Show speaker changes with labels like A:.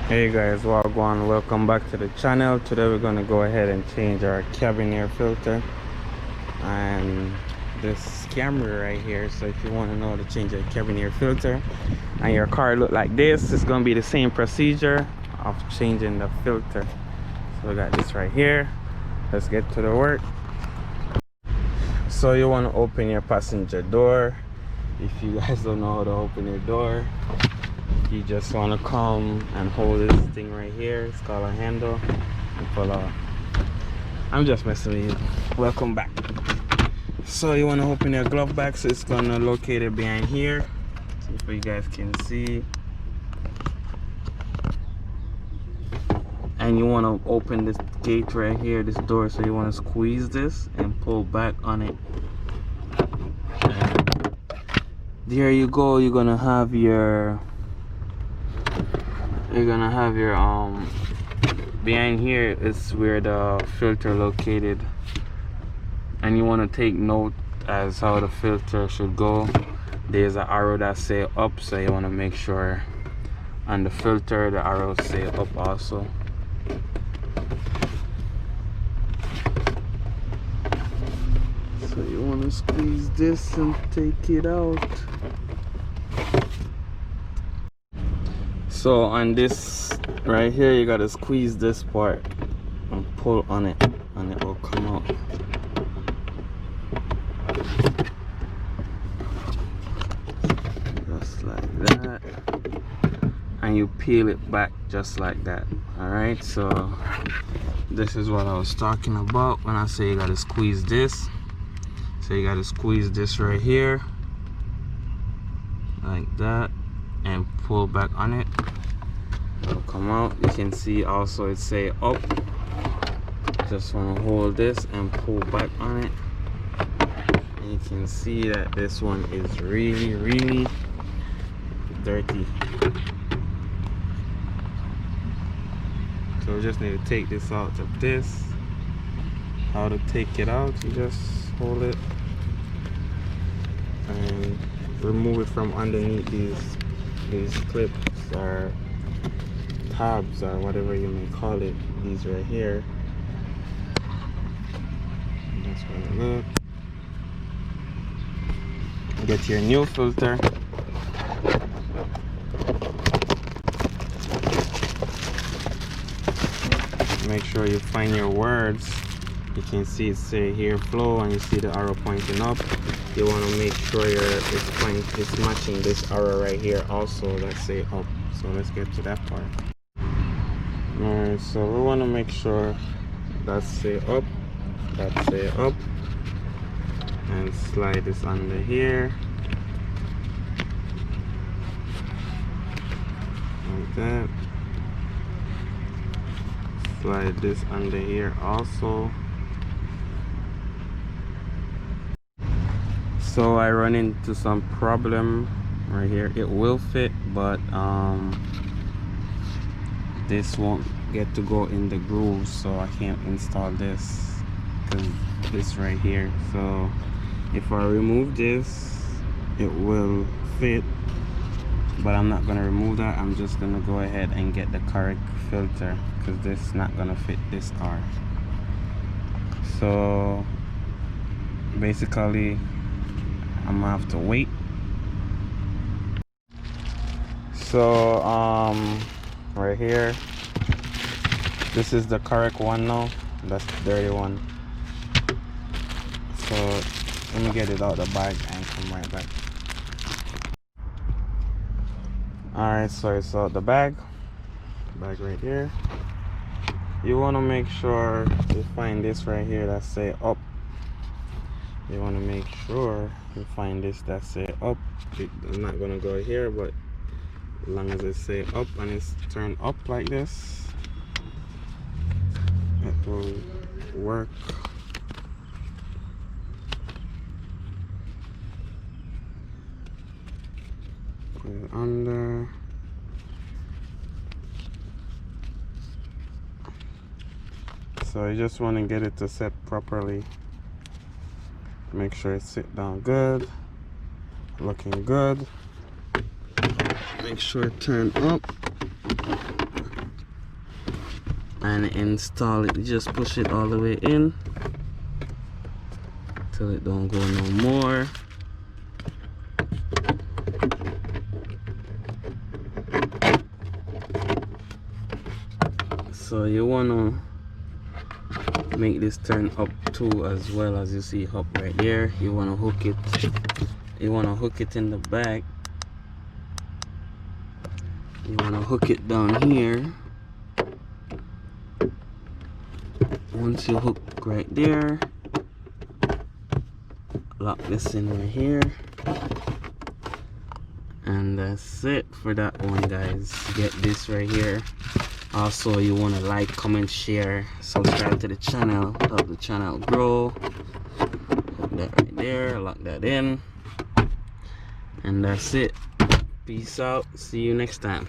A: Hey guys, wagwan, welcome back to the channel. Today we're going to go ahead and change our cabin air filter and this camera right here. So if you want to know how to change your cabin air filter and your car look like this, it's going to be the same procedure of changing the filter. So we got this right here. Let's get to the work. So you want to open your passenger door. If you guys don't know how to open your door, you just want to come and hold this thing right here. It's called a handle and pull out. I'm just messing with you. Welcome back. So you want to open your glove bag, so it's gonna locate it behind here, so you guys can see. And you want to open this gate right here, this door, so you want to squeeze this and pull back on it. And there you go. You're gonna have your behind here is where the filter located, and you want to take note as how the filter should go. There's an arrow that say up, so you want to make sure on the filter the arrows say up also. So you want to squeeze this and take it out. So on this right here, you gotta squeeze this part and pull on it, and it will come out. Just like that. And you peel it back just like that. Alright, so this is what I was talking about when I say you gotta squeeze this. So you gotta squeeze this right here, like that, and pull back on it. It'll come out. You can see also it say up. Just want to hold this and pull back on it, and you can see that this one is really dirty. So we just need to take this out of this. How to take it out, you just hold it and remove it from underneath these clips or tabs or whatever you may call it. These right here. That's what it looks. Get your new filter. Make sure you find your words. You can see it say here flow, and you see the arrow pointing up. You want to make sure it's matching this arrow right here also that say up. So let's get to that part. Alright, so we want to make sure that say up, and slide this under here like that. Slide this under here also. So I run into some problem right here. It will fit, but this won't get to go in the grooves, so I can't install this because this right here. So if I remove this, it will fit, but I'm not gonna remove that. I'm just gonna go ahead and get the correct filter because this is not gonna fit this car. So basically I'm gonna have to wait. So right here, this is the correct one now. That's the dirty one. So let me get it out of the bag and come right back. Alright, so it's out the bag right here. You want to make sure you find this right here that say up. You want to make sure you find this that say up. I'm not gonna go here, but as long as it say up and it's turned up like this, it will work. Put it under. So you just want to get it to set properly. Make sure it sit down good, looking good. Make sure it turn up. and install it. You just push it all the way in till it don't go no more. So you wanna make this turn up too, as well. As you see up right there, you wanna hook it in the back. You wanna hook it down here. Once you hook right there, lock this in right here, and that's it for that one, guys. Get this right here. Also, you want to like, comment, share, subscribe to the channel, help the channel grow. Hook that right there, lock that in, and that's it. Peace out, see you next time.